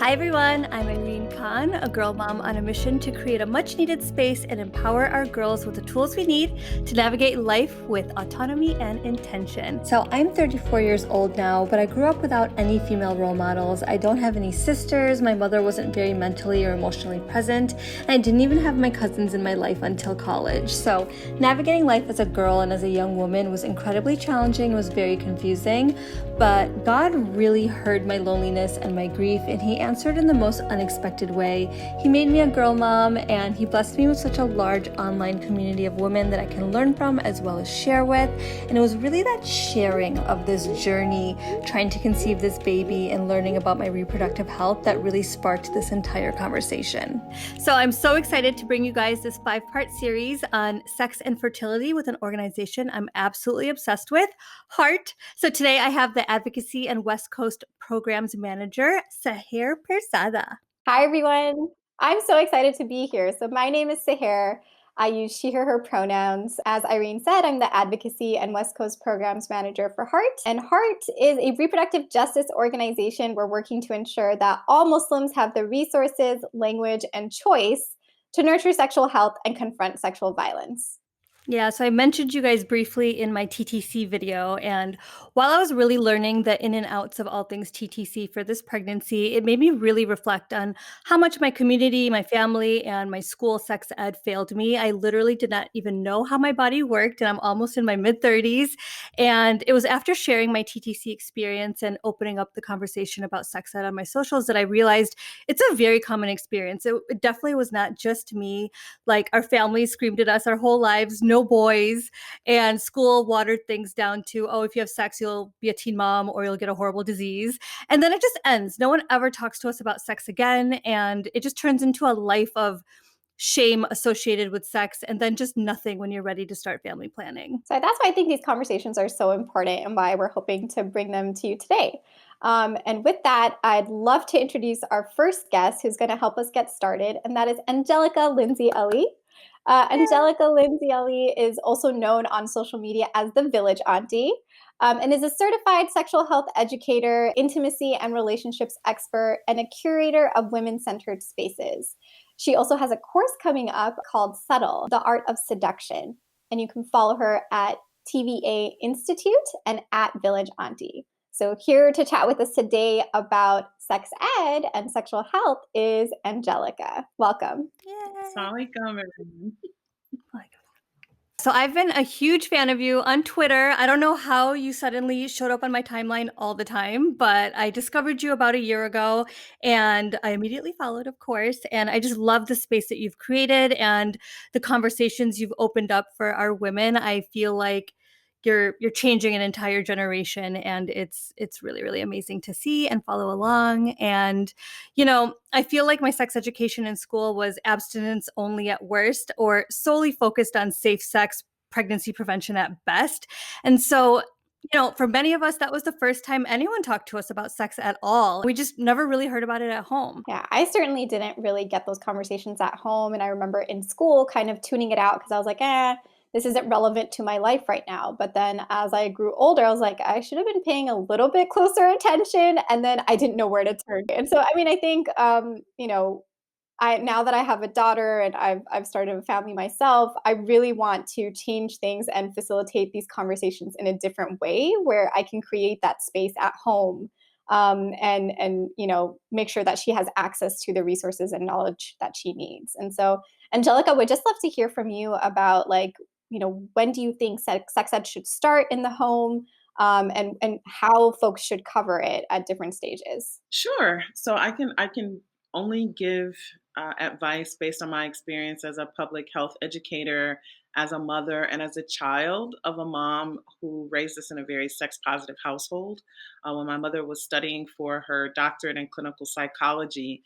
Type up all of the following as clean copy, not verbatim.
Hi everyone, I'm Irene Khan, a girl mom on a mission to create a much needed space and empower our girls with the tools we need to navigate life with autonomy and intention. So I'm 34 years old now, but I grew up without any female role models. I don't have any sisters, my mother wasn't very mentally or emotionally present, and I didn't even have my cousins in my life until college. So navigating life as a girl and as a young woman was incredibly challenging, it was very confusing, but God really heard my loneliness and my grief, and He answered in the most unexpected way. He made me a girl mom, and He blessed me with such a large online community of women that I can learn from as well as share with. And it was really that sharing of this journey, trying to conceive this baby and learning about my reproductive health, that really sparked this entire conversation. So I'm so excited to bring you guys this 5-part series on sex and fertility with an organization I'm absolutely obsessed with, HEART. So today I have the Advocacy and West Coast Programs Manager, Seher Persada. Hi, everyone. I'm so excited to be here. So my name is Seher. I use she, her pronouns. As Irene said, I'm the Advocacy and West Coast Programs Manager for HEART. And HEART is a reproductive justice organization. We're working to ensure that all Muslims have the resources, language, and choice to nurture sexual health and confront sexual violence. Yeah, so I mentioned you guys briefly in my TTC video, and while I was really learning the in and outs of all things TTC for this pregnancy, it made me really reflect on how much my community, my family, and my school sex ed failed me. I literally did not even know how my body worked, and I'm almost in my mid-30s. And it was after sharing my TTC experience and opening up the conversation about sex ed on my socials that I realized it's a very common experience. It definitely was not just me. Like, our family screamed at us our whole lives, no boys, and school watered things down to, oh, if you have sex, you'll be a teen mom or you'll get a horrible disease. And then it just ends. No one ever talks to us about sex again. And it just turns into a life of shame associated with sex and then just nothing when you're ready to start family planning. So that's why I think these conversations are so important and why we're hoping to bring them to you today. And with that, I'd love to introduce our first guest who's going to help us get started, and that is Angelica Lindsay Ellie. Angelica Lindsay Ellie is also known on social media as the Village Auntie, and is a certified sexual health educator, intimacy and relationships expert, and a curator of women-centered spaces. She also has a course coming up called Subtle, the Art of Seduction, and you can follow her at TVA Institute and at Village Auntie. So here to chat with us today about sex ed and sexual health is Angelica. Welcome. Assalamualaikum, everyone. So I've been a huge fan of you on Twitter. I don't know how you suddenly showed up on my timeline all the time, but I discovered you about a year ago and I immediately followed, of course. And I just love the space that you've created and the conversations you've opened up for our women. I feel like you're changing an entire generation, and it's really, really amazing to see and follow along. And I feel like my sex education in school was abstinence only at worst, or solely focused on safe sex, pregnancy prevention at best. And so for many of us, that was the first time anyone talked to us about sex at all. We just never really heard about it at home. Yeah, I certainly didn't really get those conversations at home. And I remember in school kind of tuning it out because I was like, this isn't relevant to my life right now. But then as I grew older, I was like, I should have been paying a little bit closer attention. And then I didn't know where to turn. And so, I mean, I think, now that I have a daughter and I've started a family myself, I really want to change things and facilitate these conversations in a different way where I can create that space at home, and make sure that she has access to the resources and knowledge that she needs. And so, Angelica, would just love to hear from you about when do you think sex ed should start in the home, and how folks should cover it at different stages. Sure. So I can only give advice based on my experience as a public health educator, as a mother, and as a child of a mom who raised us in a very sex positive household. When my mother was studying for her doctorate in clinical psychology,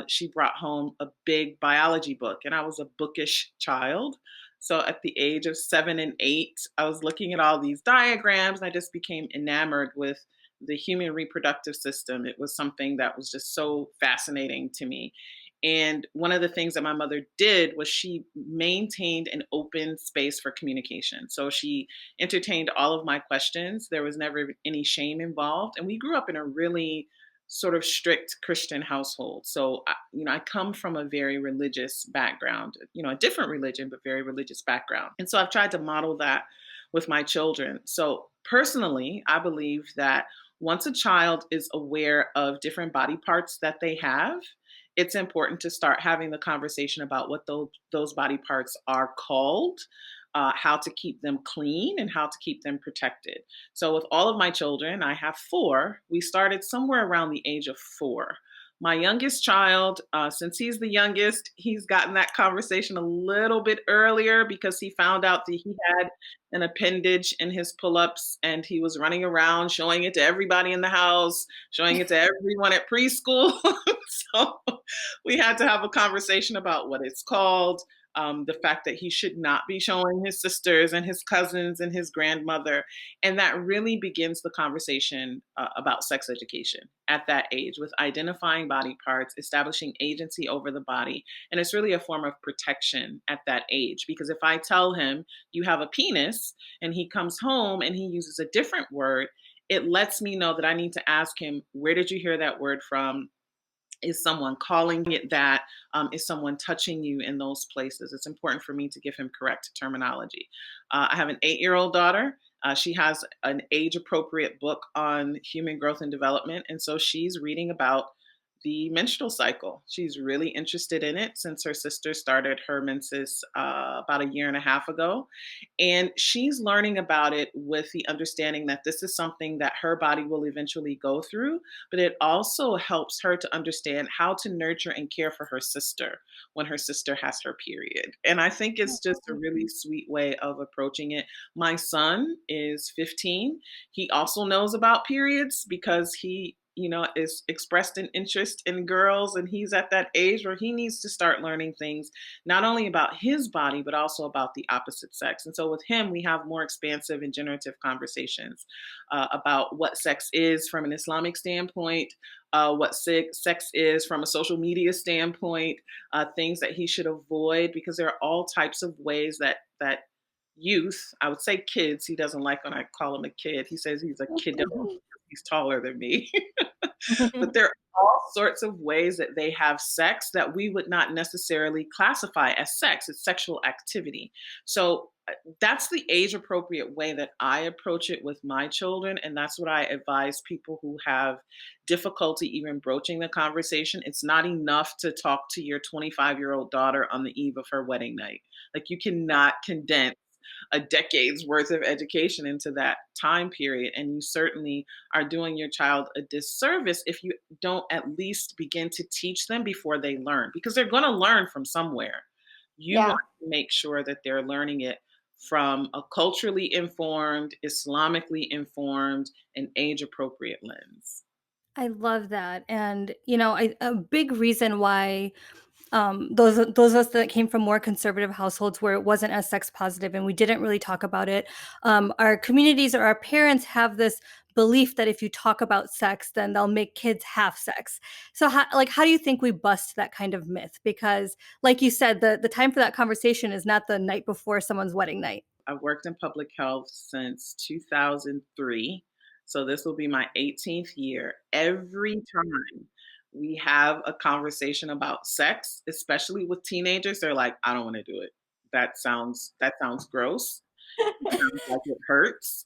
she brought home a big biology book, and I was a bookish child. So at the age of 7 and 8, I was looking at all these diagrams, and I just became enamored with the human reproductive system. It was something that was just so fascinating to me. And one of the things that my mother did was she maintained an open space for communication. So she entertained all of my questions. There was never any shame involved. And we grew up in a really sort of strict Christian household. So, I come from a very religious background, a different religion, but very religious background. And so I've tried to model that with my children. So, personally, I believe that once a child is aware of different body parts that they have, it's important to start having the conversation about what those body parts are called, how to keep them clean, and how to keep them protected. So, with all of my children, I have four. We started somewhere around the age of 4. My youngest child, since he's the youngest, he's gotten that conversation a little bit earlier because he found out that he had an appendage in his pull ups and he was running around showing it to everybody in the house, showing it to everyone at preschool. So, we had to have a conversation about what it's called, the fact that he should not be showing his sisters and his cousins and his grandmother. And that really begins the conversation about sex education at that age, with identifying body parts, establishing agency over the body. And it's really a form of protection at that age. Because if I tell him, you have a penis, and he comes home and he uses a different word, it lets me know that I need to ask him, where did you hear that word from? Is someone calling it that? Is someone touching you in those places? It's important for me to give him correct terminology. I have an 8-year-old daughter. She has an age appropriate book on human growth and development. And so she's reading about the menstrual cycle. She's really interested in it since her sister started her menses about a year and a half ago. And she's learning about it with the understanding that this is something that her body will eventually go through, but it also helps her to understand how to nurture and care for her sister when her sister has her period. And I think it's just a really sweet way of approaching it. My son is 15. He also knows about periods because he is expressed an interest in girls, and he's at that age where he needs to start learning things not only about his body but also about the opposite sex. And so with him, we have more expansive and generative conversations about what sex is from an Islamic standpoint, what sex is from a social media standpoint, things that he should avoid, because there are all types of ways that youth, I would say kids, he doesn't like when I call him a kid. He says he's a kiddo. He's taller than me. But there are all sorts of ways that they have sex that we would not necessarily classify as sex. It's sexual activity. So that's the age appropriate way that I approach it with my children. And that's what I advise people who have difficulty even broaching the conversation. It's not enough to talk to your 25-year-old daughter on the eve of her wedding night. Like, you cannot condense a decade's worth of education into that time period. And you certainly are doing your child a disservice if you don't at least begin to teach them before they learn, because they're going to learn from somewhere. You Yeah. want to make sure that they're learning it from a culturally informed, Islamically informed, and age appropriate lens. I love that. And, a big reason why those of us that came from more conservative households where it wasn't as sex positive and we didn't really talk about it, our communities or our parents have this belief that if you talk about sex, then they'll make kids have sex. So, how do you think we bust that kind of myth? Because, like you said, the time for that conversation is not the night before someone's wedding night. I've worked in public health since 2003. So this will be my 18th year. Every time we have a conversation about sex, especially with teenagers, they're like, I don't want to do it. That sounds gross. It sounds like it hurts.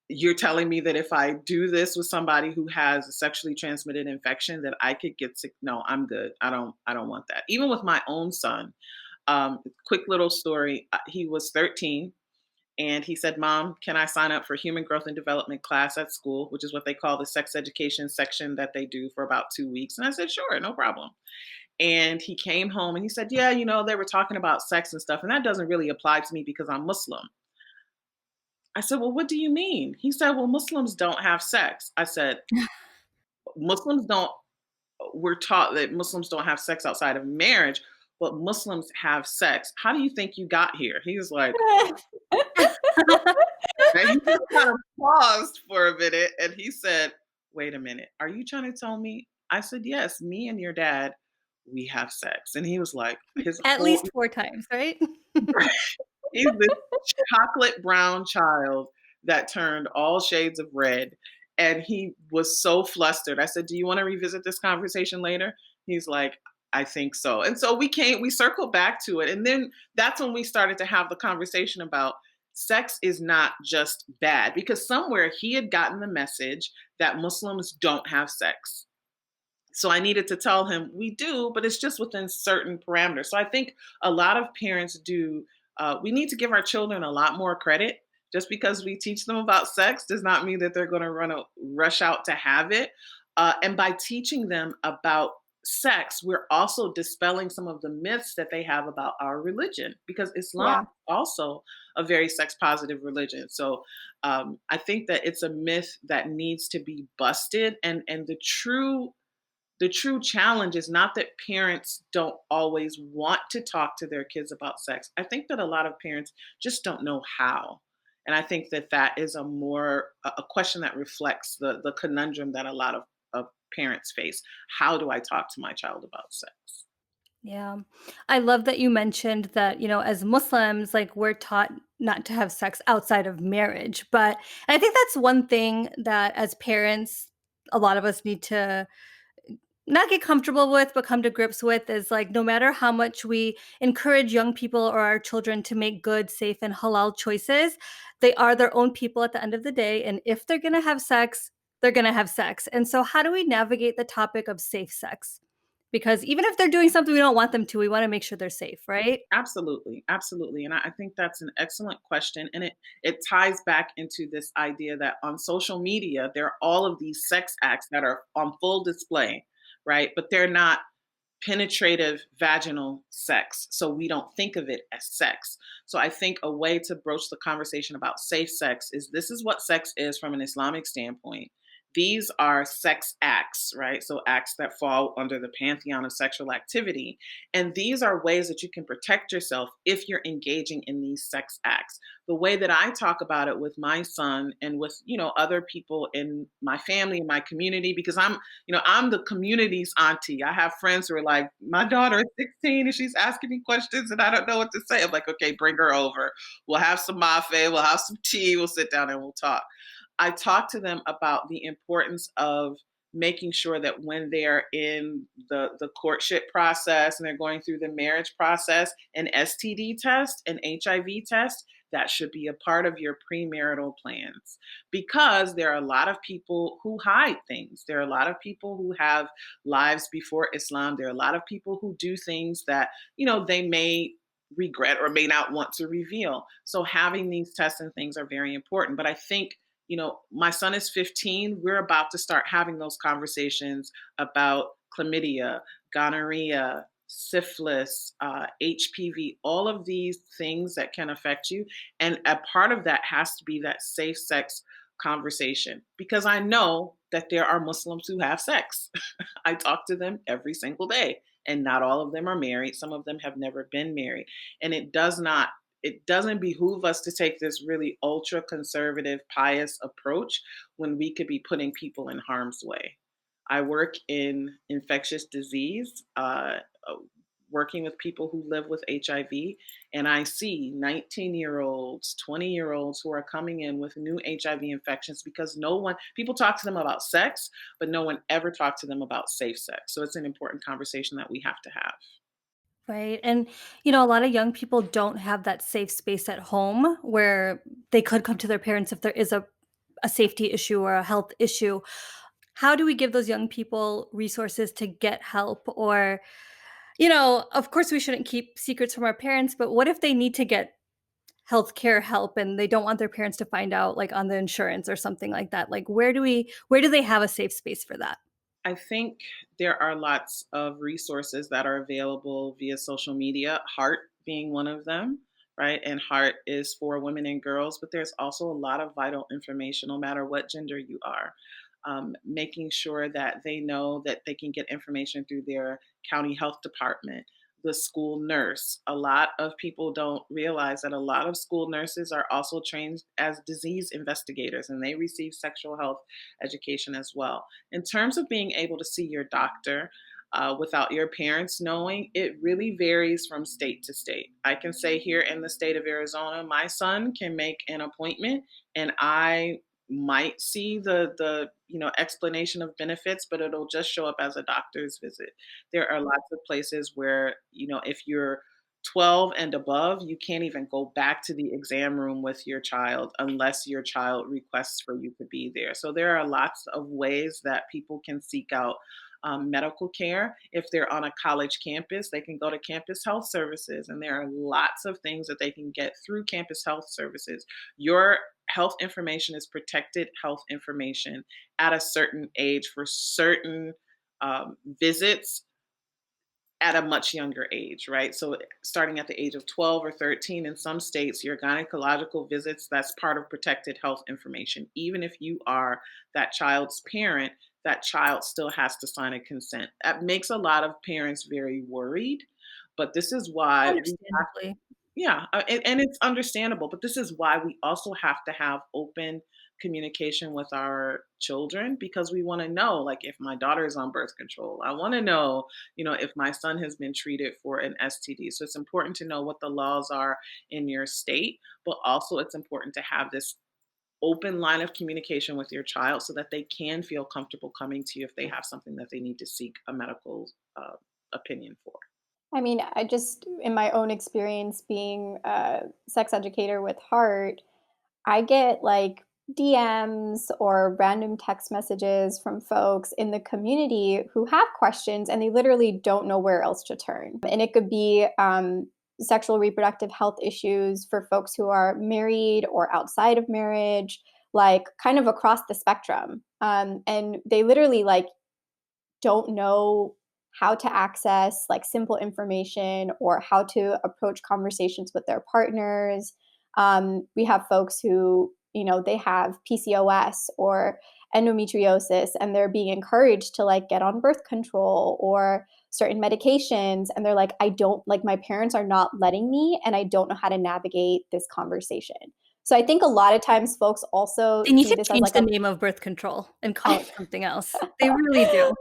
You're telling me that if I do this with somebody who has a sexually transmitted infection that I could get sick? No, I'm good. I don't want that. Even with my own son, quick little story. He was 13 and he said, Mom, can I sign up for human growth and development class at school, which is what they call the sex education section that they do for about 2 weeks? And I said, sure, no problem. And he came home and he said, yeah, they were talking about sex and stuff, and that doesn't really apply to me because I'm Muslim. I said, well, what do you mean? He said, well, Muslims don't have sex. I said, Muslims don't, we're taught that Muslims don't have sex outside of marriage, but Muslims have sex. How do you think you got here? He was like, and he just kind of paused for a minute and he said, wait a minute, are you trying to tell me? I said, yes, me and your dad, we have sex. And he was like, his At whole, least 4 times, right? he's this chocolate brown child that turned all shades of red. And he was so flustered. I said, "Do you want to revisit this conversation later?" He's like, "I think so." And so we circled back to it. And then that's when we started to have the conversation about sex is not just bad, because somewhere he had gotten the message that Muslims don't have sex. So I needed to tell him we do, but it's just within certain parameters. So I think a lot of parents do. We need to give our children a lot more credit. Just because we teach them about sex does not mean that they're going to rush out to have it. And by teaching them about sex, we're also dispelling some of the myths that they have about our religion, because Islam Yeah. is also a very sex positive religion. So I think that it's a myth that needs to be busted, and the true challenge is not that parents don't always want to talk to their kids about sex. I think that a lot of parents just don't know how. And I think that that is a question that reflects the conundrum that a lot of parents face. How do I talk to my child about sex? Yeah. I love that you mentioned that, as Muslims, like we're taught not to have sex outside of marriage. But I think that's one thing that as parents, a lot of us need to not get comfortable with, but come to grips with is like no matter how much we encourage young people or our children to make good, safe, and halal choices, they are their own people at the end of the day. And if they're going to have sex, they're going to have sex. And so, how do we navigate the topic of safe sex? Because even if they're doing something we don't want them to, we want to make sure they're safe, right? Absolutely, absolutely. And I think that's an excellent question. And it ties back into this idea that on social media, there are all of these sex acts that are on full display, right? But they're not penetrative vaginal sex. So we don't think of it as sex. So I think a way to broach the conversation about safe sex is this is what sex is from an Islamic standpoint. These are sex acts, right? So acts that fall under the pantheon of sexual activity. And these are ways that you can protect yourself if you're engaging in these sex acts. The way that I talk about it with my son and with, other people in my family, my community, because I'm the community's auntie. I have friends who are like, my daughter is 16 and she's asking me questions and I don't know what to say. I'm like, okay, bring her over. We'll have some mafe, we'll have some tea, we'll sit down and we'll talk. I talk to them about the importance of making sure that when they're in the courtship process and they're going through the marriage process, an STD test, an HIV test, that should be a part of your premarital plans, because there are a lot of people who hide things. There are a lot of people who have lives before Islam. There are a lot of people who do things that, they may regret or may not want to reveal. So having these tests and things are very important. But I think my son is 15. We're about to start having those conversations about chlamydia, gonorrhea, syphilis, HPV, all of these things that can affect you. And a part of that has to be that safe sex conversation, because I know that there are Muslims who have sex. I talk to them every single day, and not all of them are married. Some of them have never been married. And it doesn't behoove us to take this really ultra conservative, pious approach when we could be putting people in harm's way. I work in infectious disease, working with people who live with HIV, and I see 19-year-olds, 20-year-olds who are coming in with new HIV infections because people talk to them about sex, but no one ever talked to them about safe sex. So it's an important conversation that we have to have. Right. And, a lot of young people don't have that safe space at home where they could come to their parents if there is a safety issue or a health issue. How do we give those young people resources to get help? Or, of course, we shouldn't keep secrets from our parents, but what if they need to get healthcare help and they don't want their parents to find out, like on the insurance or something like that? Like, where do they have a safe space for that? I think there are lots of resources that are available via social media, Heart being one of them, right? And Heart is for women and girls, but there's also a lot of vital information, no matter what gender you are. Making sure that they know that they can get information through their county health department, the school nurse. A lot of people don't realize that a lot of school nurses are also trained as disease investigators and they receive sexual health education as well. In terms of being able to see your doctor, without your parents knowing, it really varies from state to state. I can say here in the state of Arizona, my son can make an appointment and I might see the explanation of benefits, but it'll just show up as a doctor's visit. There are lots of places where, if you're 12 and above, you can't even go back to the exam room with your child unless your child requests for you to be there. So there are lots of ways that people can seek out medical care. If they're on a college campus, they can go to campus health services, and there are lots of things that they can get through campus health services. Your health information is protected health information at a certain age for certain visits at a much younger age, right? So starting at the age of 12 or 13 in some states, your gynecological visits, that's part of protected health information. Even if you are that child's parent, that child still has to sign a consent. That makes a lot of parents very worried, but this is why we have Understandably. yeah, and it's understandable, but this is why we also have to have open communication with our children because we want to know, like, if my daughter is on birth control, I want to know, if my son has been treated for an STD. So it's important to know what the laws are in your state, but also it's important to have this open line of communication with your child so that they can feel comfortable coming to you if they have something that they need to seek a medical opinion for. I mean, I just, in my own experience being a sex educator with Heart, I get like DMs or random text messages from folks in the community who have questions and they literally don't know where else to turn. And it could be sexual reproductive health issues for folks who are married or outside of marriage, like kind of across the spectrum. And they literally like don't know how to access like simple information or how to approach conversations with their partners. We have folks who, they have PCOS or endometriosis and they're being encouraged to like get on birth control or certain medications. And they're like, I don't like my parents are not letting me and I don't know how to navigate this conversation. So I think a lot of times folks also They need see to this as change like the a name of birth control and call it something else. They really do.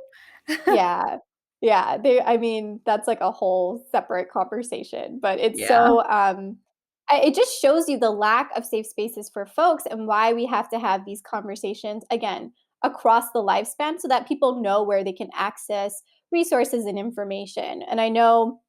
Yeah. Yeah, I mean, that's like a whole separate conversation, but it's Yeah. so, it just shows you the lack of safe spaces for folks and why we have to have these conversations, again, across the lifespan so that people know where they can access resources and information. And I know,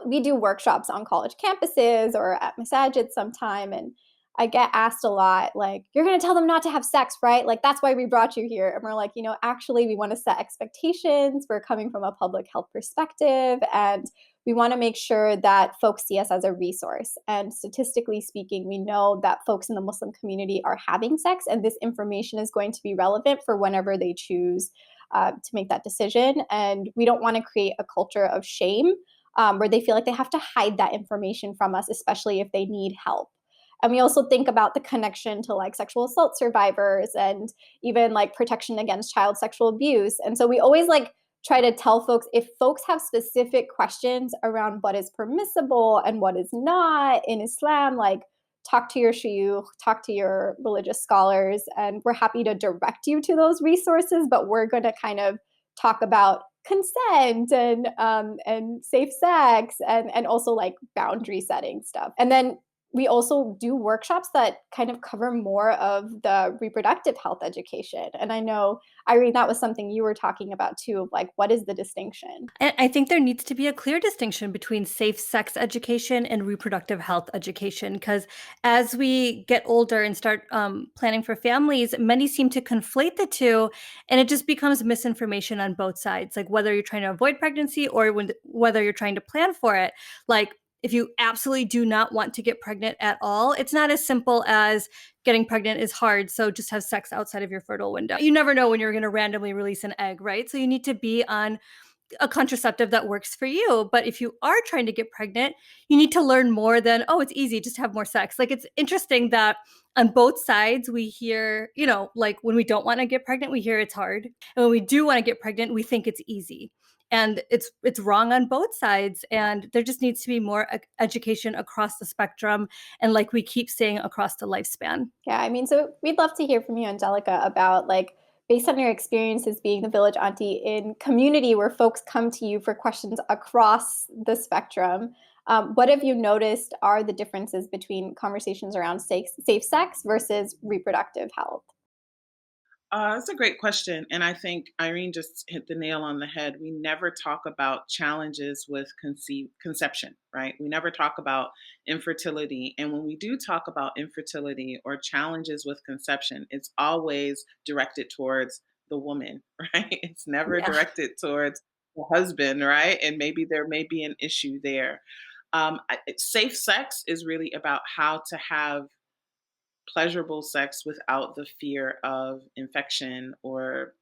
we do workshops on college campuses or at Massaget sometime, and I get asked a lot, like, you're going to tell them not to have sex, right? Like, that's why we brought you here. And we're like, actually, we want to set expectations. We're coming from a public health perspective, and we want to make sure that folks see us as a resource. And statistically speaking, we know that folks in the Muslim community are having sex, and this information is going to be relevant for whenever they choose to make that decision. And we don't want to create a culture of shame where they feel like they have to hide that information from us, especially if they need help. And we also think about the connection to like sexual assault survivors and even like protection against child sexual abuse. And so we always like try to tell folks if folks have specific questions around what is permissible and what is not in Islam, like talk to your shuyukh, talk to your religious scholars, and we're happy to direct you to those resources. But we're going to kind of talk about consent and safe sex and also like boundary setting stuff. And then we also do workshops that kind of cover more of the reproductive health education. And I know, Irene, that was something you were talking about too, like what is the distinction? And I think there needs to be a clear distinction between safe sex education and reproductive health education, because as we get older and start planning for families, many seem to conflate the two, and it just becomes misinformation on both sides. Like whether you're trying to avoid pregnancy or whether you're trying to plan for it. Like if you absolutely do not want to get pregnant at all, it's not as simple as getting pregnant is hard, so just have sex outside of your fertile window. You never know when you're going to randomly release an egg, right? So you need to be on a contraceptive that works for you. But if you are trying to get pregnant, you need to learn more than, oh, it's easy, just have more sex. Like it's interesting that on both sides, we hear, like when we don't want to get pregnant, we hear it's hard. And when we do want to get pregnant, we think it's easy. And it's wrong on both sides. And there just needs to be more education across the spectrum. And like we keep saying, across the lifespan. Yeah, I mean, so we'd love to hear from you, Angelica, about like based on your experiences being the village auntie in community where folks come to you for questions across the spectrum. What have you noticed are the differences between conversations around safe sex versus reproductive health? That's a great question. And I think Irene just hit the nail on the head. We never talk about challenges with conception, right? We never talk about infertility. And when we do talk about infertility or challenges with conception, it's always directed towards the woman, right? It's never Yeah. directed towards the husband, right? And maybe there may be an issue there. Safe sex is really about how to have pleasurable sex without the fear of infection or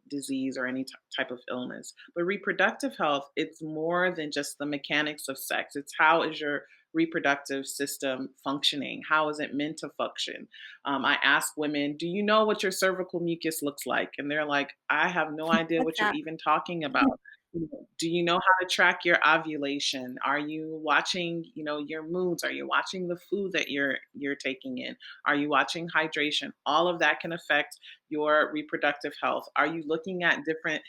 disease or any type of illness. But reproductive health, it's more than just the mechanics of sex. It's how is your reproductive system functioning? How is it meant to function? I ask women, do you know what your cervical mucus looks like? And they're like, I have no idea What's what you're that? even talking about. Do you know how to track your ovulation? Are you watching, your moods? Are you watching the food that you're taking in? Are you watching hydration? All of that can affect your reproductive health. Are you looking at different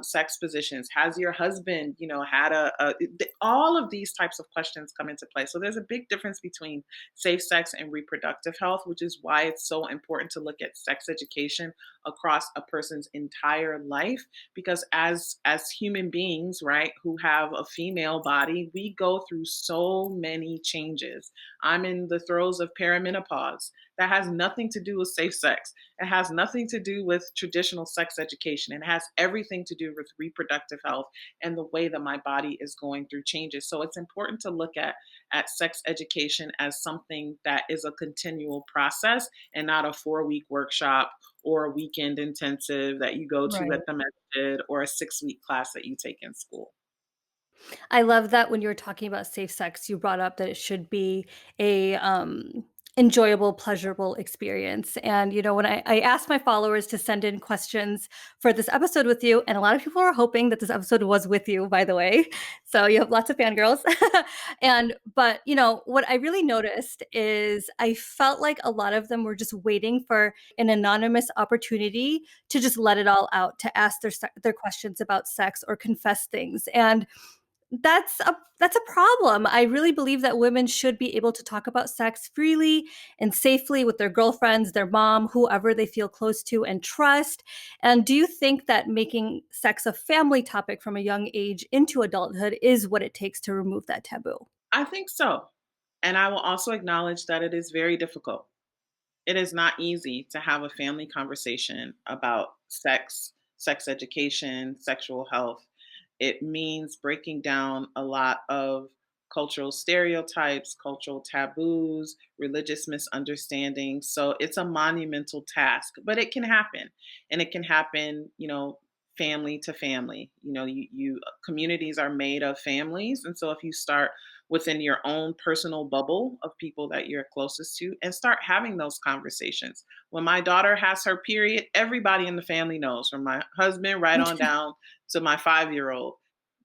sex positions? Has your husband, had all of these types of questions come into play. So there's a big difference between safe sex and reproductive health, which is why it's so important to look at sex education across a person's entire life. Because as human beings, right, who have a female body, we go through so many changes. I'm in the throes of perimenopause. That has nothing to do with safe sex. It has nothing to do with traditional sex education. It has everything to do with reproductive health and the way that my body is going through changes. So it's important to look at sex education as something that is a continual process and not a 4-week workshop or a weekend intensive that you go to Right. at the masjid or a 6-week class that you take in school. I love that when you were talking about safe sex, you brought up that it should be a enjoyable, pleasurable experience. And when I asked my followers to send in questions for this episode with you, and a lot of people are hoping that this episode was with you, by the way. So you have lots of fangirls. But what I really noticed is I felt like a lot of them were just waiting for an anonymous opportunity to just let it all out, to ask their questions about sex or confess things. And that's a problem. I really believe that women should be able to talk about sex freely and safely with their girlfriends, their mom, whoever they feel close to and trust. And do you think that making sex a family topic from a young age into adulthood is what it takes to remove that taboo? I think so. And I will also acknowledge that it is very difficult. It is not easy to have a family conversation about sex, sex education, sexual health. It means breaking down a lot of cultural stereotypes, cultural taboos, religious misunderstandings. So it's a monumental task, but it can happen. And it can happen, family to family. You communities are made of families. And so if you start within your own personal bubble of people that you're closest to and start having those conversations. When my daughter has her period, everybody in the family knows, from my husband right on down to my 5-year-old.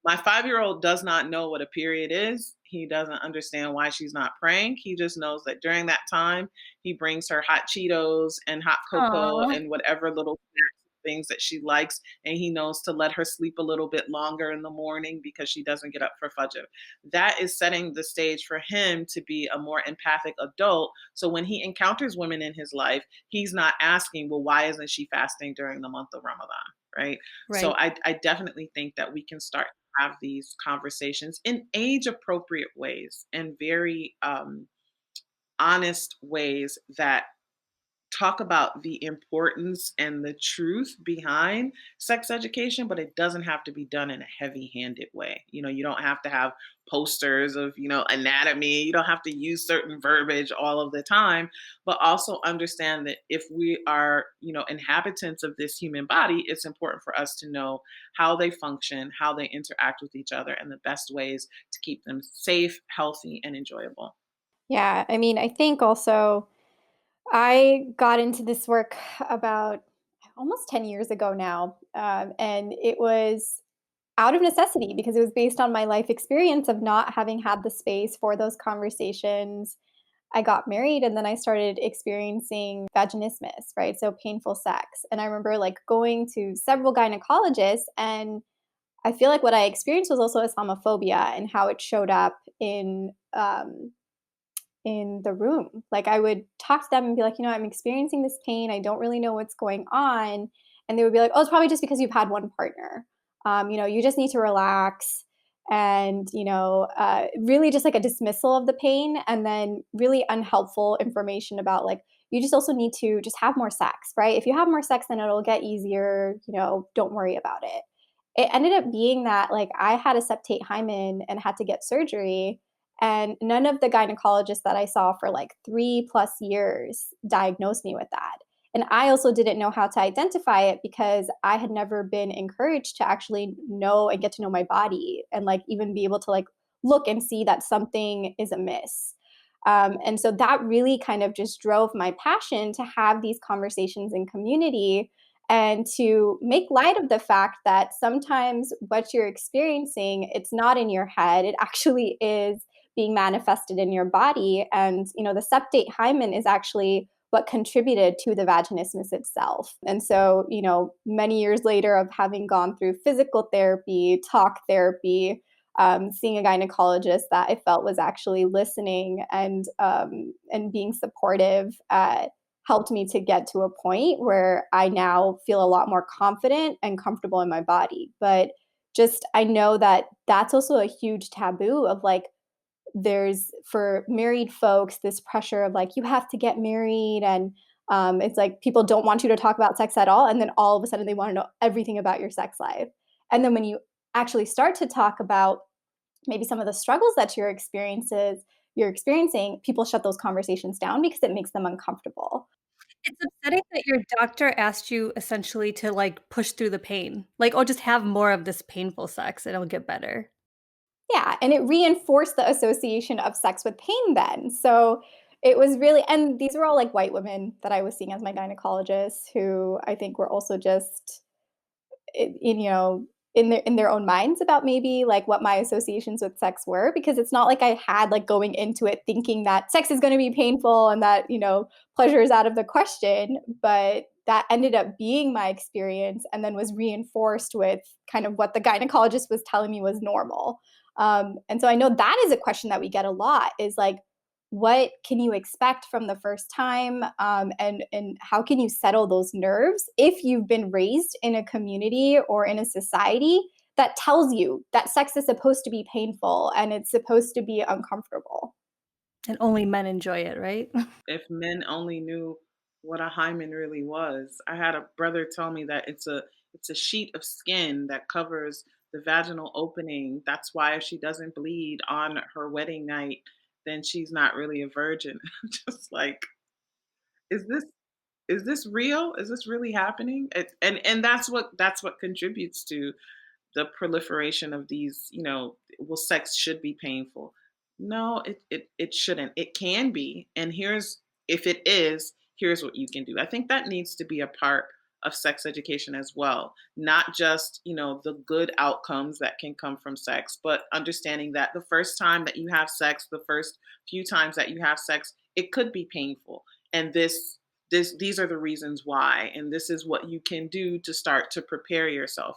My 5-year-old does not know what a period is. He doesn't understand why she's not praying. He just knows that during that time, he brings her hot Cheetos and hot cocoa Aw. and whatever little things that she likes, and he knows to let her sleep a little bit longer in the morning because she doesn't get up for fajr. That is setting the stage for him to be a more empathic adult. So when he encounters women in his life, he's not asking, well, why isn't she fasting during the month of Ramadan? Right. So Right. I definitely think that we can start to have these conversations in age appropriate ways and very honest ways that talk about the importance and the truth behind sex education, but it doesn't have to be done in a heavy handed way. You don't have to have posters of, anatomy. You don't have to use certain verbiage all of the time, but also understand that if we are, inhabitants of this human body, it's important for us to know how they function, how they interact with each other, and the best ways to keep them safe, healthy, and enjoyable. Yeah, I mean, I think also I got into this work about almost 10 years ago now. And it was out of necessity because it was based on my life experience of not having had the space for those conversations. I got married and then I started experiencing vaginismus, right? So painful sex. And I remember like going to several gynecologists, and I feel like what I experienced was also Islamophobia and how it showed up in in the room. Like I would talk to them and be like, I'm experiencing this pain. I don't really know what's going on. And they would be like, oh, it's probably just because you've had one partner. You just need to relax and, really just like a dismissal of the pain and then really unhelpful information about like, you just also need to just have more sex, right? If you have more sex, then it'll get easier, don't worry about it. It ended up being that like I had a septate hymen and had to get surgery, and none of the gynecologists that I saw for like 3+ years diagnosed me with that. And I also didn't know how to identify it because I had never been encouraged to actually know and get to know my body and like even be able to like look and see that something is amiss. And so that really kind of just drove my passion to have these conversations in community and to make light of the fact that sometimes what you're experiencing, it's not in your head, it actually is being manifested in your body. And, the septate hymen is actually what contributed to the vaginismus itself. And so, many years later of having gone through physical therapy, talk therapy, seeing a gynecologist that I felt was actually listening and being supportive, helped me to get to a point where I now feel a lot more confident and comfortable in my body. But just I know that that's also a huge taboo of like there's for married folks this pressure of like you have to get married and it's like people don't want you to talk about sex at all and then all of a sudden they want to know everything about your sex life. And then when you actually start to talk about maybe some of the struggles that you're experiencing, people shut those conversations down because it makes them uncomfortable. It's upsetting that your doctor asked you essentially to, like, push through the pain. Like, "Oh, just have more of this painful sex, and it'll get better." Yeah, and it reinforced the association of sex with pain then. So it was really, and these were all like white women that I was seeing as my gynecologists who I think were also just in their own minds about maybe like what my associations with sex were, because it's not like I had like going into it thinking that sex is going to be painful and that pleasure is out of the question, but that ended up being my experience and then was reinforced with kind of what the gynecologist was telling me was normal. And so I know that is a question that we get a lot, is like, what can you expect from the first time, and how can you settle those nerves if you've been raised in a community or in a society that tells you that sex is supposed to be painful and it's supposed to be uncomfortable. And only men enjoy it, right? If men only knew what a hymen really was. I had a brother tell me that it's a sheet of skin that covers the vaginal opening. That's why if she doesn't bleed on her wedding night, then she's not really a virgin. Just like, is this is this real? Is this really happening? And that's what contributes to the proliferation of these, well, sex should be painful. No, it shouldn't. It can be. And if it is, here's what you can do. I think that needs to be a part of sex education as well. Not just, the good outcomes that can come from sex, but understanding that the first time that you have sex, the first few times that you have sex, it could be painful. And these are the reasons why, and this is what you can do to start to prepare yourself.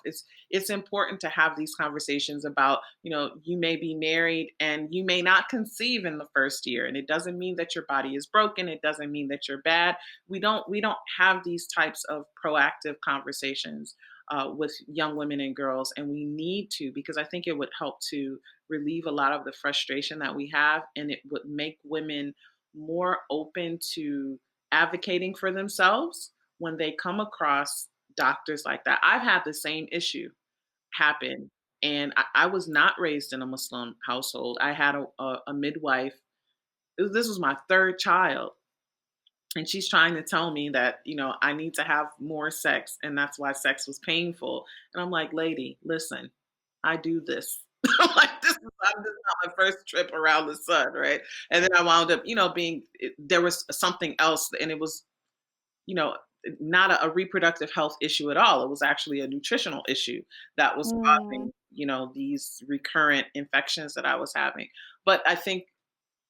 It's important to have these conversations about, you may be married and you may not conceive in the first year, and it doesn't mean that your body is broken, it doesn't mean that you're bad. We don't have these types of proactive conversations with young women and girls, and we need to, because I think it would help to relieve a lot of the frustration that we have, and it would make women more open to advocating for themselves when they come across doctors like that. I've had the same issue happen, and I was not raised in a Muslim household. I had a midwife. This was my third child, and she's trying to tell me that I need to have more sex, and that's why sex was painful. And I'm like, lady, listen, I do this. I'm like, this is not my first trip around the sun, right? And then I wound up, there was something else, and it was you know, not a reproductive health issue at all. It was actually a nutritional issue that was Mm, causing, these recurrent infections that I was having. But I think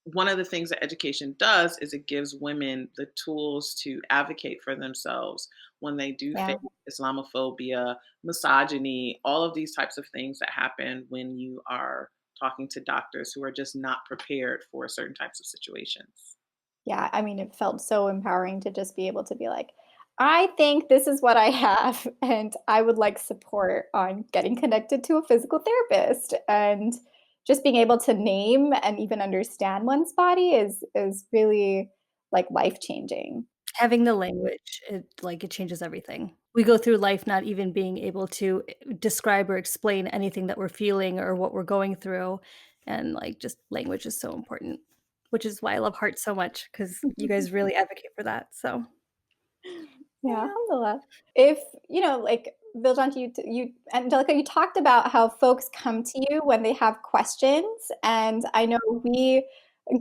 one of the things that education does is it gives women the tools to advocate for themselves when they do face yeah. Islamophobia, misogyny, all of these types of things that happen when you are talking to doctors who are just not prepared for certain types of situations. Yeah, I mean, it felt so empowering to just be able to be like, I think this is what I have, and I would like support on getting connected to a physical therapist. And just being able to name and even understand one's body is really like life changing. Having the language, it changes everything. We go through life not even being able to, describe or explain anything that we're feeling or what we're going through, and, just language is so important, which is why I love Heart so much because you guys really advocate for that, so Yeah, yeah. alhamdulillah. If, like build onto you, Angelica, you talked about how folks come to you when they have questions. And I know we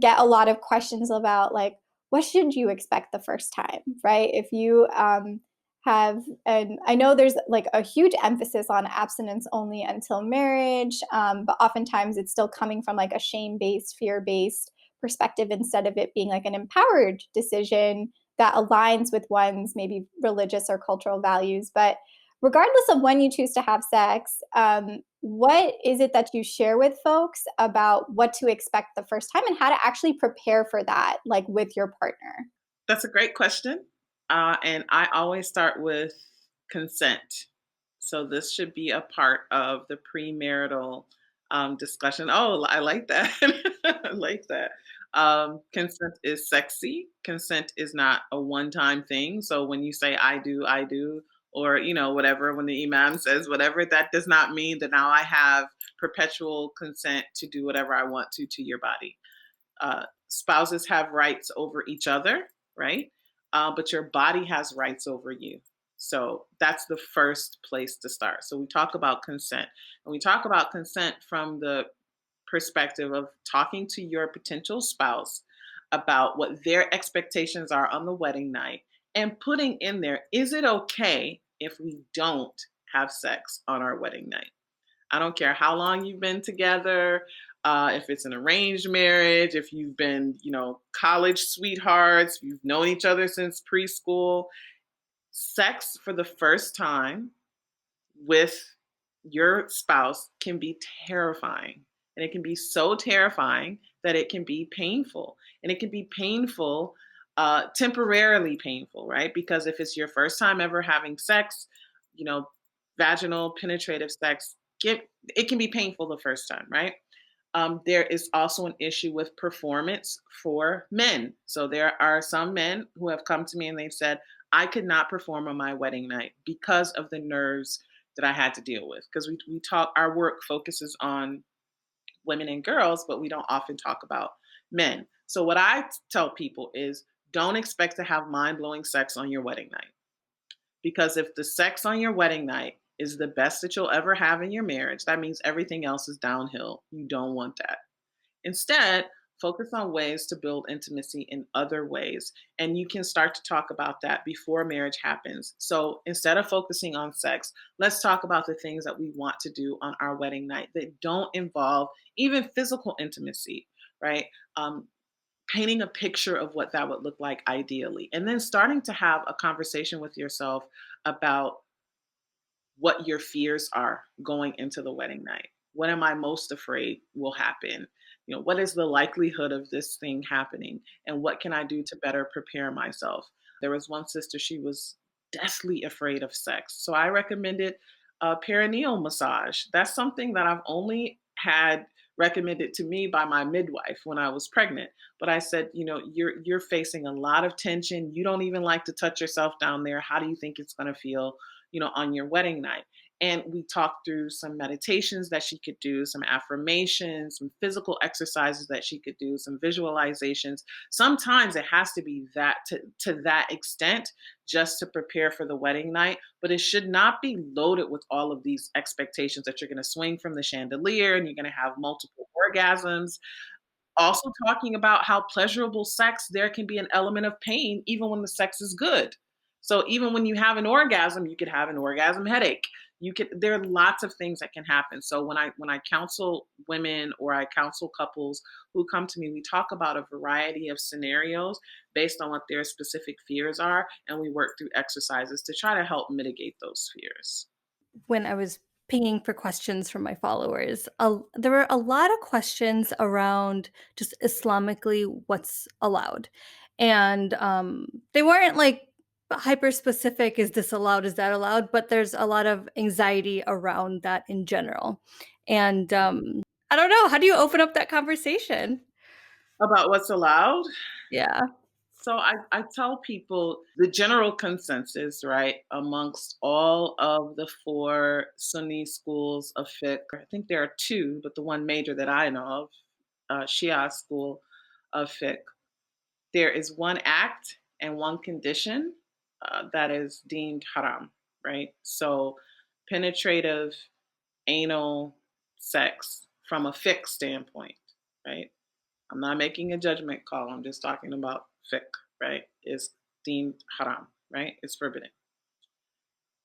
get a lot of questions about like, what should you expect the first time, right? If you and I know there's like a huge emphasis on abstinence only until marriage, but oftentimes it's still coming from like a shame based, fear based perspective instead of it being like an empowered decision that aligns with one's maybe religious or cultural values. But regardless of when you choose to have sex, what is it that you share with folks about what to expect the first time and how to actually prepare for that, like with your partner? That's a great question. And I always start with consent. So this should be a part of the premarital discussion. Oh, I like that. I like that. Consent is sexy. Consent is not a one-time thing. So when you say I do, or whatever, when the imam says whatever, that does not mean that now I have perpetual consent to do whatever I want to your body. Spouses have rights over each other, right? But your body has rights over you. So that's the first place to start. So we talk about consent. And we talk about consent from the perspective of talking to your potential spouse about what their expectations are on the wedding night and putting in there, is it okay if we don't have sex on our wedding night? I don't care how long you've been together, if it's an arranged marriage, if you've been, college sweethearts, you've known each other since preschool. Sex for the first time with your spouse can be terrifying. And it can be so terrifying that it can be painful. And it can be painful, temporarily painful, right? Because if it's your first time ever having sex, you know, vaginal penetrative sex, it can be painful the first time, right? There is also an issue with performance for men. So there are some men who have come to me and they've said, I could not perform on my wedding night because of the nerves that I had to deal with. Because we talk, our work focuses on women and girls, but we don't often talk about men. So what I tell people is don't expect to have mind blowing sex on your wedding night. Because if the sex on your wedding night is the best that you'll ever have in your marriage, that means everything else is downhill. You don't want that. Instead, focus on ways to build intimacy in other ways. And you can start to talk about that before marriage happens. So instead of focusing on sex, let's talk about the things that we want to do on our wedding night that don't involve even physical intimacy, right? Painting a picture of what that would look like ideally. And then starting to have a conversation with yourself about what your fears are going into the wedding night. What am I most afraid will happen? What is the likelihood of this thing happening? And what can I do to better prepare myself? There was one sister, she was deathly afraid of sex. So I recommended a perineal massage. That's something that I've only had recommended to me by my midwife when I was pregnant. But I said, you're facing a lot of tension. You don't even like to touch yourself down there. How do you think it's going to feel, on your wedding night? And we talked through some meditations that she could do, some affirmations, some physical exercises that she could do, some visualizations. Sometimes it has to be that to that extent just to prepare for the wedding night, but it should not be loaded with all of these expectations that you're going to swing from the chandelier and you're going to have multiple orgasms. Also talking about how pleasurable sex, there can be an element of pain even when the sex is good. So even when you have an orgasm, you could have an orgasm headache. There are lots of things that can happen. So when I counsel women or I counsel couples who come to me, we talk about a variety of scenarios based on what their specific fears are, and we work through exercises to try to help mitigate those fears. When I was pinging for questions from my followers. There were a lot of questions around just Islamically what's allowed. And they weren't like hyper specific, is this allowed, is that allowed? But there's a lot of anxiety around that in general. And I don't know, how do you open up that conversation? About what's allowed? Yeah. So I tell people the general consensus, right, amongst all of the four Sunni schools of fiqh, I think there are two, but the one major that I know of, Shia school of fiqh, there is one act and one condition that is deemed haram, right? So penetrative anal sex from a fiqh standpoint, right? I'm not making a judgment call. I'm just talking about fiqh, right? Is deemed haram, right? It's forbidden.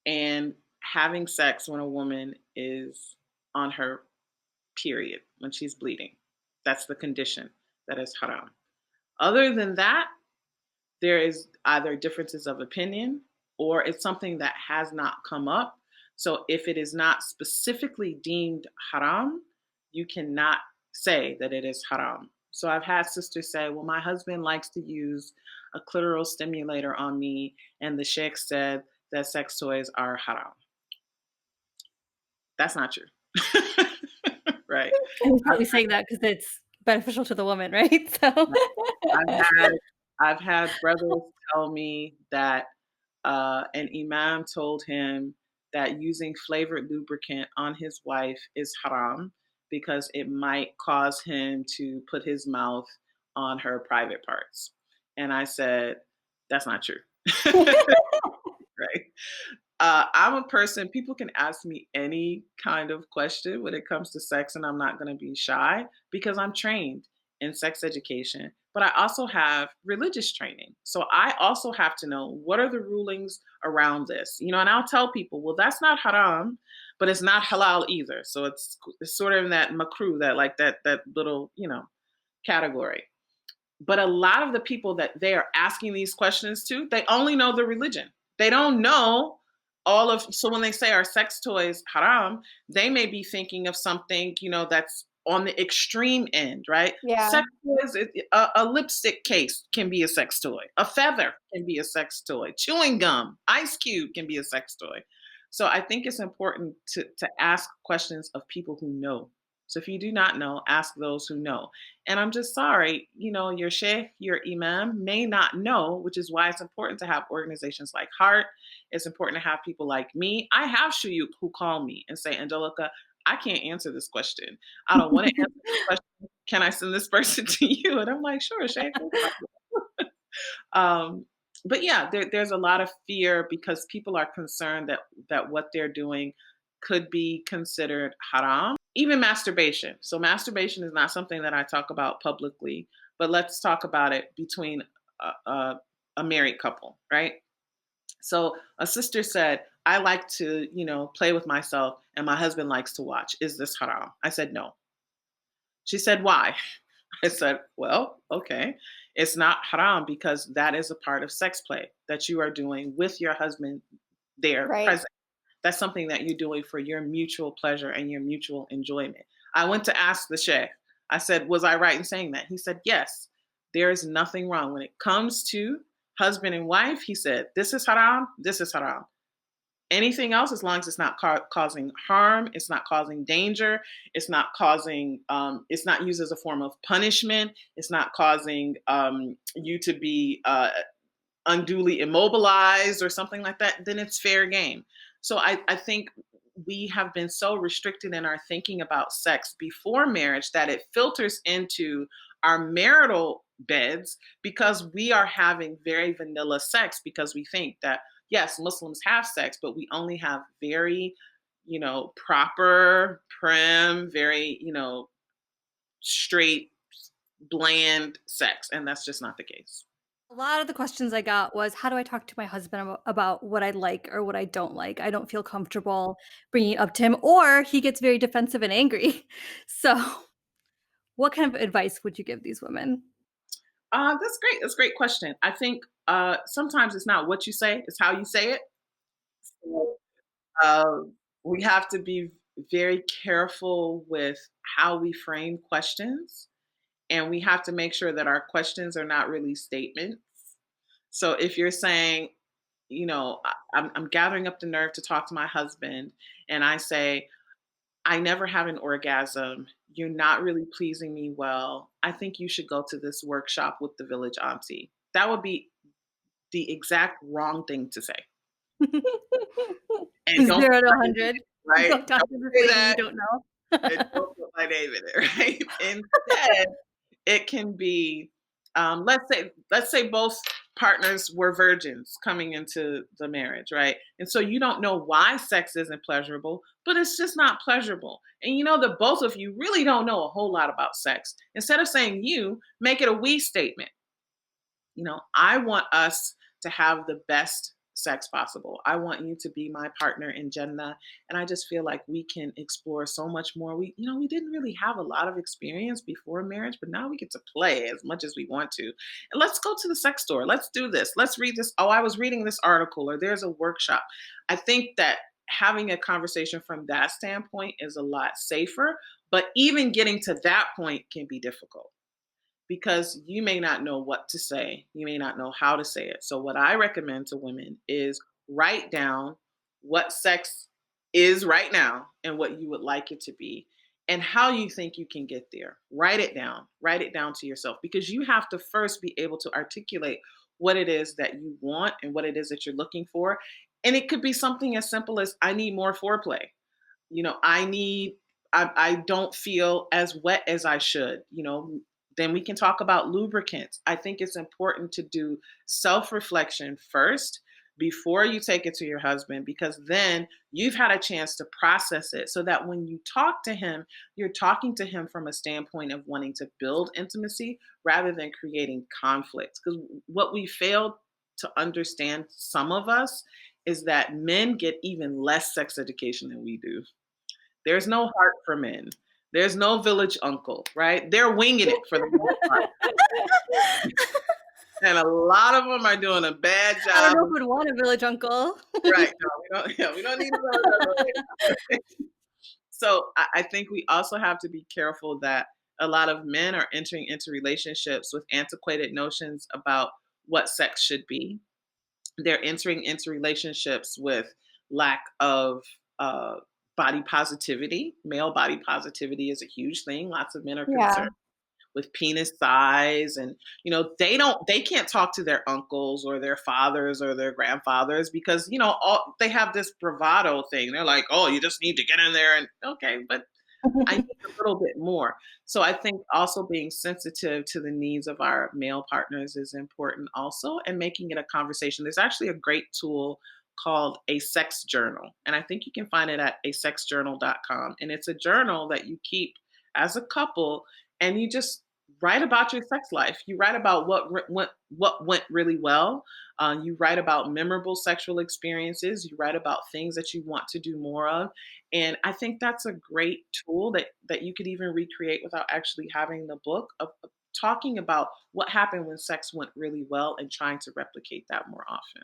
And having sex when a woman is on her period, when she's bleeding, that's the condition that is haram. Other than that, there is either differences of opinion or it's something that has not come up. So if it is not specifically deemed haram, you cannot say that it is haram. So I've had sisters say, well, my husband likes to use a clitoral stimulator on me, and the sheikh said that sex toys are haram. That's not true. Right. And he's I've probably saying that because it's beneficial to the woman, right? So I've had I've had brothers tell me that an imam told him that using flavored lubricant on his wife is haram because it might cause him to put his mouth on her private parts. And I said, that's not true. Right. I'm a person, people can ask me any kind of question when it comes to sex, and I'm not going to be shy because I'm trained in sex education. But I also have religious training. So I also have to know what are the rulings around this, and I'll tell people, well, that's not haram, but it's not halal either. So it's sort of in that makruh, that little, category. But a lot of the people that they are asking these questions to, they only know the religion. They don't know so when they say are sex toys haram, they may be thinking of something, that's on the extreme end, right? Yeah. Sex toys, a lipstick case can be a sex toy. A feather can be a sex toy. Chewing gum, ice cube can be a sex toy. So I think it's important to ask questions of people who know. So if you do not know, ask those who know. And I'm just sorry, your sheikh, your imam may not know, which is why it's important to have organizations like Heart. It's important to have people like me. I have shuyukh who call me and say, Angelica, I can't answer this question. I don't want to answer this question. Can I send this person to you? And I'm like, sure, sheikh. No problem. But yeah, there's a lot of fear because people are concerned that what they're doing could be considered haram. Even masturbation. So masturbation is not something that I talk about publicly, but let's talk about it between a married couple, right? So a sister said, I like to, play with myself and my husband likes to watch. Is this haram? I said, no. She said, why? I said, well, okay. It's not haram because that is a part of sex play that you are doing with your husband there Right. present. That's something that you're doing for your mutual pleasure and your mutual enjoyment. I went to ask the sheikh. I said, was I right in saying that? He said, yes. There is nothing wrong. When it comes to husband and wife, he said, this is haram, this is haram. Anything else, as long as it's not causing harm, it's not causing danger, it's not causing, it's not used as a form of punishment, it's not causing you to be unduly immobilized or something like that, then it's fair game. So I think we have been so restricted in our thinking about sex before marriage that it filters into our marital beds because we are having very vanilla sex because we think that, yes, Muslims have sex, but we only have very, proper, prim, very, straight, bland sex. And that's just not the case. a lot of the questions I got was, how do I talk to my husband about what I like or what I don't like? I don't feel comfortable bringing it up to him, or he gets very defensive and angry. So, what kind of advice would you give these women? That's great. That's a great question. I think sometimes it's not what you say, it's how you say it. So, We have to be very careful with how we frame questions, and we have to make sure that our questions are not really statements. So if you're saying, I'm gathering up the nerve to talk to my husband, and I say, I never have an orgasm. You're not really pleasing me well. I think you should go to this workshop with the village auntie. That would be the exact wrong thing to say. And don't put 0 to my name in 100. it, right? Don't talk Don't to this say lady you that, don't know. and don't put my name in it, right? Instead, it can be, let's say both partners were virgins coming into the marriage, right? And so you don't know why sex isn't pleasurable, but it's just not pleasurable. And you know that both of you really don't know a whole lot about sex. Instead of saying you, make it a we statement. I want us to have the best sex possible. I want you to be my partner in Jannah. And I just feel like we can explore so much more. We didn't really have a lot of experience before marriage, but now we get to play as much as we want to. And let's go to the sex store. Let's do this. Let's read this. Oh, I was reading this article, or there's a workshop. I think that having a conversation from that standpoint is a lot safer. But even getting to that point can be difficult because you may not know what to say. You may not know how to say it. So, what I recommend to women is write down what sex is right now and what you would like it to be and how you think you can get there. Write it down. Write it down to yourself because you have to first be able to articulate what it is that you want and what it is that you're looking for. And it could be something as simple as I need more foreplay. I don't feel as wet as I should. Then we can talk about lubricants. I think it's important to do self-reflection first before you take it to your husband, because then you've had a chance to process it so that when you talk to him, you're talking to him from a standpoint of wanting to build intimacy rather than creating conflict. Because what we failed to understand, some of us, is that men get even less sex education than we do. There's no heart for men. There's no village uncle, right? They're winging it for the most part. And a lot of them are doing a bad I don't job. know if we'd want a village uncle. Right. No, we don't, yeah, we don't need a village uncle right now. So I think we also have to be careful that a lot of men are entering into relationships with antiquated notions about what sex should be. They're entering into relationships with lack of uh, body positivity. Male body positivity is a huge thing. Lots of men are Yeah. concerned with penis size, and they can't talk to their uncles or their fathers or their grandfathers because they have this bravado thing. They're like, oh, you just need to get in there, and okay, but I need a little bit more. So I think also being sensitive to the needs of our male partners is important also, and making it a conversation. There's actually a great tool called a sex journal. And I think you can find it at asexjournal.com. And it's a journal that you keep as a couple, and you just write about your sex life. You write about what went really well. You write about memorable sexual experiences. You write about things that you want to do more of. And I think that's a great tool that you could even recreate without actually having the book of talking about what happened when sex went really well and trying to replicate that more often.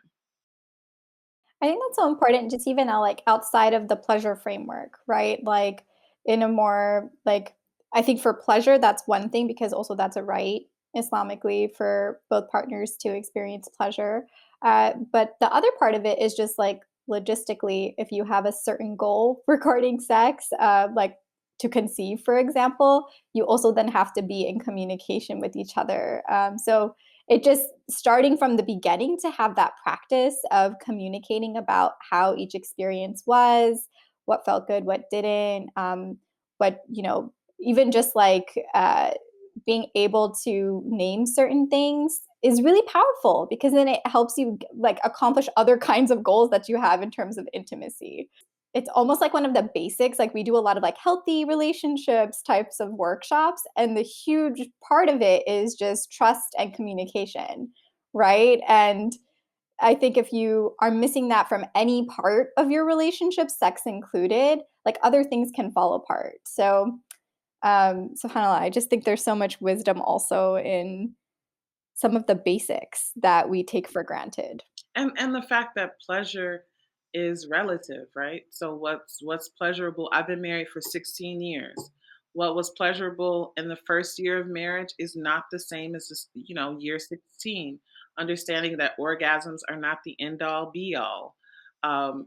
I think that's so important, just even like outside of the pleasure framework, right? Like in a more like, I think for pleasure, that's one thing because also that's a right Islamically for both partners to experience pleasure. But the other part of it is just like logistically, if you have a certain goal regarding sex, like to conceive, for example, you also then have to be in communication with each other. So it just starting from the beginning to have that practice of communicating about how each experience was, what felt good, what didn't, what even just like being able to name certain things is really powerful because then it helps you like accomplish other kinds of goals that you have in terms of intimacy. It's almost like one of the basics. Like we do a lot of like healthy relationships types of workshops, and the huge part of it is just trust and communication, right? And I think if you are missing that from any part of your relationship, sex included, like other things can fall apart. So subhanallah, I just think there's so much wisdom also in some of the basics that we take for granted. And the fact that pleasure is relative, right? So what's pleasurable? I've been married for 16 years. What was pleasurable in the first year of marriage is not the same as this, year 16. Understanding that orgasms are not the end all be all.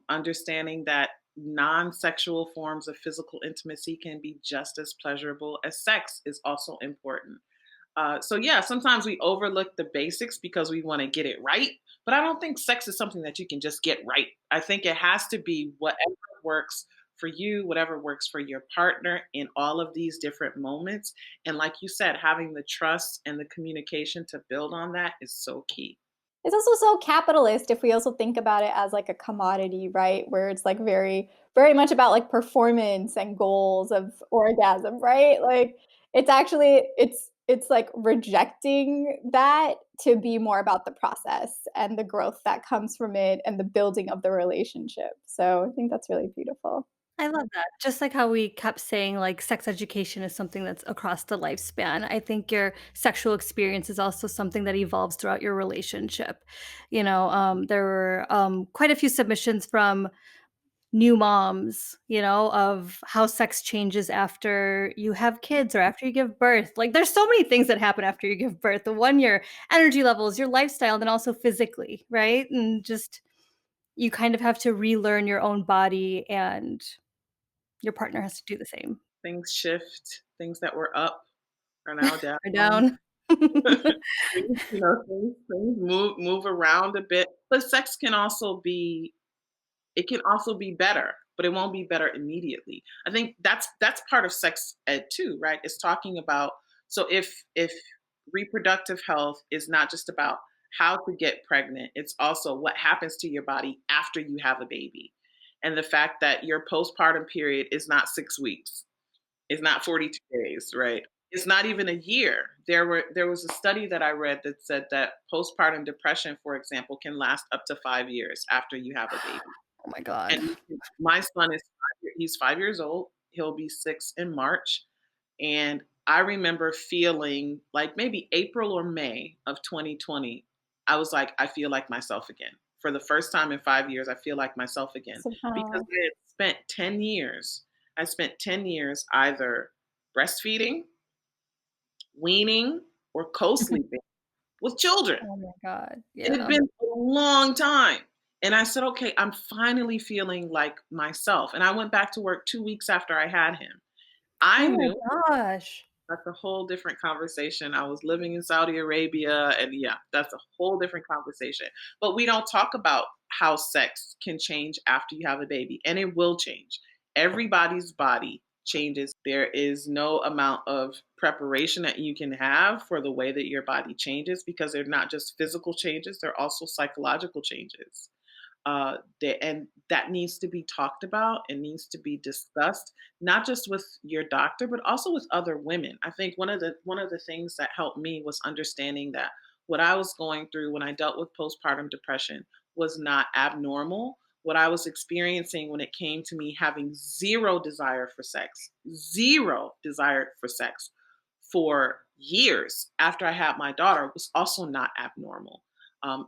Understanding that non-sexual forms of physical intimacy can be just as pleasurable as sex is also important. So yeah, sometimes we overlook the basics because we want to get it right. But I don't think sex is something that you can just get right. I think it has to be whatever works for you, whatever works for your partner in all of these different moments. And like you said, having the trust and the communication to build on that is so key. It's also so capitalist if we also think about it as like a commodity, right? Where it's like very, very much about like performance and goals of orgasm, right? Like it's actually it's like rejecting that to be more about the process and the growth that comes from it and the building of the relationship. So I think that's really beautiful. I love that. Just like how we kept saying, like, sex education is something that's across the lifespan. I think your sexual experience is also something that evolves throughout your relationship. There were quite a few submissions from new moms, of how sex changes after you have kids or after you give birth. Like, there's so many things that happen after you give birth. The one, your energy levels, your lifestyle, and then also physically, right? And just you kind of have to relearn your own body and your partner has to do the same. Things shift, things that were up are now Or down. down. Things move around a bit. But sex can also be it can also be better, but it won't be better immediately. I think that's part of sex ed too, right? It's talking about, so if reproductive health is not just about how to get pregnant, it's also what happens to your body after you have a baby. And the fact that your postpartum period is not 6 weeks. It's not 42 days, right? It's not even a year. There was a study that I read that said that postpartum depression, for example, can last up to 5 years after you have a baby. Oh my god. And my son is he's 5 years old. He'll be 6 in March, and I remember feeling like maybe April or May of 2020, I was like, "I feel like myself again." For the first time in 5 years, I feel like myself again because SubhanAllah. I spent 10 years either breastfeeding, weaning, or co-sleeping with children. Oh my god. It had Yeah. been a long time. And I said, okay, I'm finally feeling like myself. And I went back to work 2 weeks after I had him. I Oh my knew gosh. that's a whole different conversation. I was living in Saudi Arabia, and yeah, that's a whole different conversation. But we don't talk about how sex can change after you have a baby, and it will change. Everybody's body changes. There is no amount of preparation that you can have for the way that your body changes because they're not just physical changes, they're also psychological changes. And that needs to be talked about and needs to be discussed, not just with your doctor, but also with other women. I think one of the things that helped me was understanding that what I was going through when I dealt with postpartum depression was not abnormal. What I was experiencing when it came to me having zero desire for sex for years after I had my daughter was also not abnormal.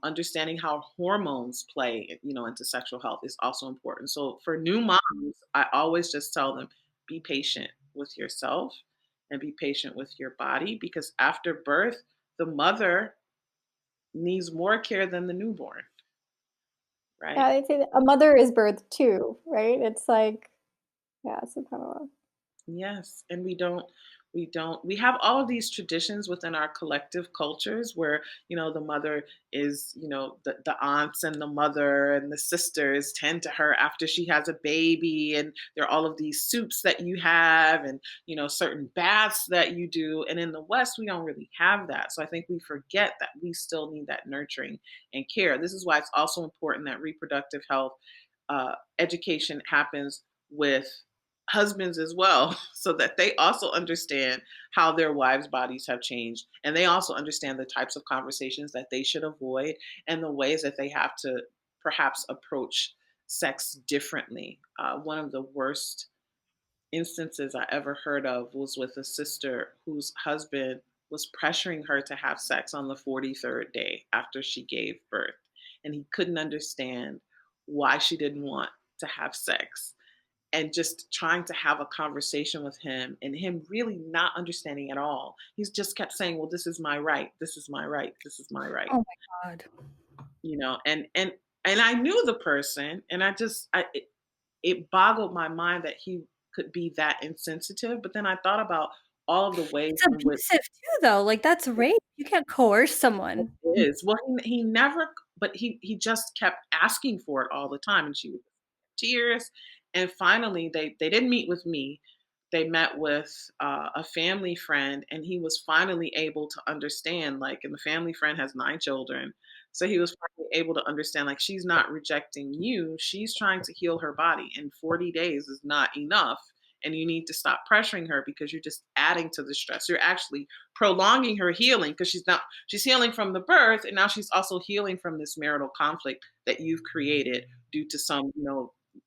Understanding how hormones play, into sexual health is also important. So for new moms, I always just tell them, be patient with yourself and be patient with your body because after birth, the mother needs more care than the newborn, right? Yeah, they say that a mother is birth too, right? It's like, yeah, SubhanAllah. Yes, and we have all of these traditions within our collective cultures where, the mother is, the aunts and the mother and the sisters tend to her after she has a baby, and there are all of these soups that you have and, certain baths that you do. And in the West, we don't really have that. So I think we forget that we still need that nurturing and care. This is why it's also important that reproductive health education happens with husbands as well so that they also understand how their wives' bodies have changed and they also understand the types of conversations that they should avoid and the ways that they have to perhaps approach sex differently. One of the worst instances I ever heard of was with a sister whose husband was pressuring her to have sex on the 43rd day after she gave birth. And he couldn't understand why she didn't want to have sex, and just trying to have a conversation with him and him really not understanding at all. He's just kept saying, "Well, this is my right. This is my right. This is my right." Oh my God. And I knew the person, and it boggled my mind that he could be that insensitive. But then I thought about all of the ways It's in which abusive too, though. Like, that's rape. You can't coerce someone. it is. Well, he never, but he just kept asking for it all the time, and she would tears. And finally, they didn't meet with me. They met with a family friend, and he was finally able to understand. Like, and the family friend has 9 children, so he was finally able to understand. Like, she's not rejecting you; she's trying to heal her body, and 40 days is not enough. And you need to stop pressuring her because you're just adding to the stress. You're actually prolonging her healing because she's healing from the birth, and now she's also healing from this marital conflict that you've created due to some,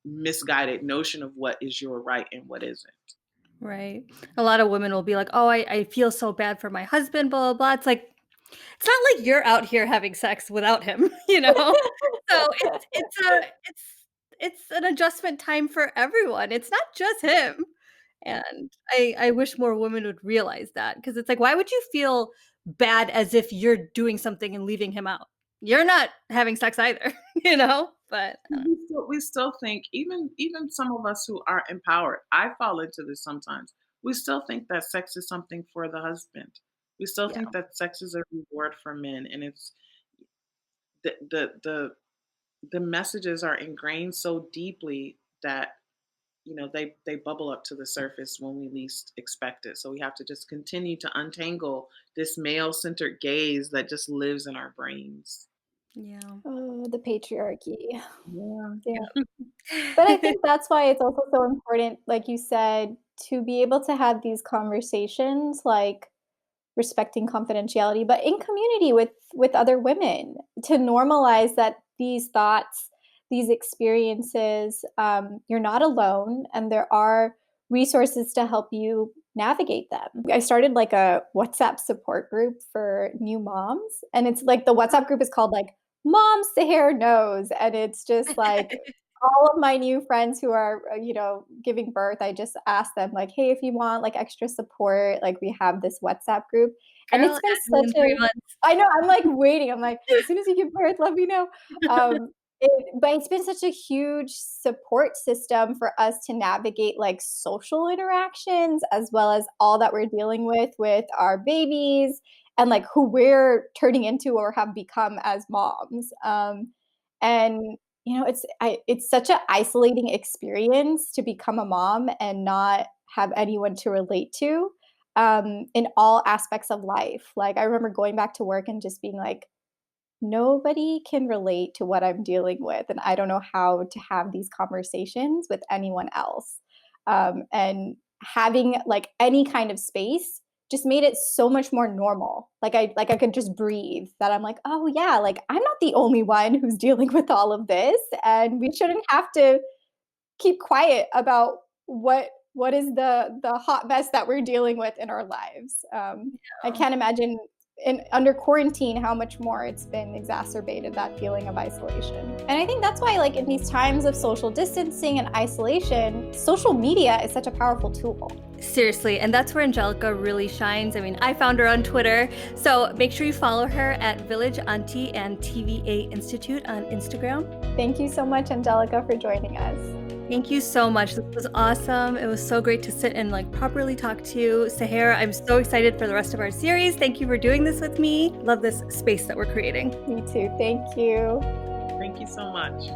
misguided notion of what is your right and what isn't. Right. A lot of women will be like, "Oh, I feel so bad for my husband, blah, blah, blah." It's like, it's not like you're out here having sex without him, you know? So it's an adjustment time for everyone. It's not just him. And I wish more women would realize that, because it's like, why would you feel bad as if you're doing something and leaving him out? You're not having sex either, you know? But We still think, even some of us who are empowered, I fall into this sometimes. We still think that sex is something for the husband. We still yeah. think that sex is a reward for men, and it's the messages are ingrained so deeply that they bubble up to the surface when we least expect it. So we have to just continue to untangle this male-centered gaze that just lives in our brains. Yeah. Oh, the patriarchy. Yeah. Yeah. But I think that's why it's also so important, like you said, to be able to have these conversations, like respecting confidentiality, but in community with other women, to normalize that these thoughts, these experiences, you're not alone, and there are resources to help you navigate them. I started like a WhatsApp support group for new moms, and it's like the WhatsApp group is called like Moms the Hair Knows, and it's just like all of my new friends who are, giving birth, I just ask them like, "Hey, if you want like extra support, like we have this WhatsApp group." And Girl, it's been add me such in a 3 months. I know, I'm like waiting. I'm like, "As soon as you give birth, let me know." Um, but it's been such a huge support system for us to navigate like social interactions as well as all that we're dealing with our babies and like who we're turning into or have become as moms. And it's such an isolating experience to become a mom and not have anyone to relate to, in all aspects of life. Like, I remember going back to work and just being like, nobody can relate to what I'm dealing with, and I don't know how to have these conversations with anyone else. And having like any kind of space just made it so much more normal. Like I could just breathe. That I'm like, oh yeah, like I'm not the only one who's dealing with all of this, and we shouldn't have to keep quiet about what is the hot mess that we're dealing with in our lives. I Yeah. can't imagine under quarantine how much more it's been exacerbated, that feeling of isolation. And I think that's why, like in these times of social distancing and isolation, social media is such a powerful tool. Seriously, and that's where Angelica really shines. I mean, I found her on Twitter, so make sure you follow her at Village Auntie and TVA Institute on Instagram. Thank you so much, Angelica, for joining us. Thank you so much. This was awesome. It was so great to sit and like properly talk to you. Sahara, I'm so excited for the rest of our series. Thank you for doing this with me. Love this space that we're creating. Me too. Thank you. Thank you so much.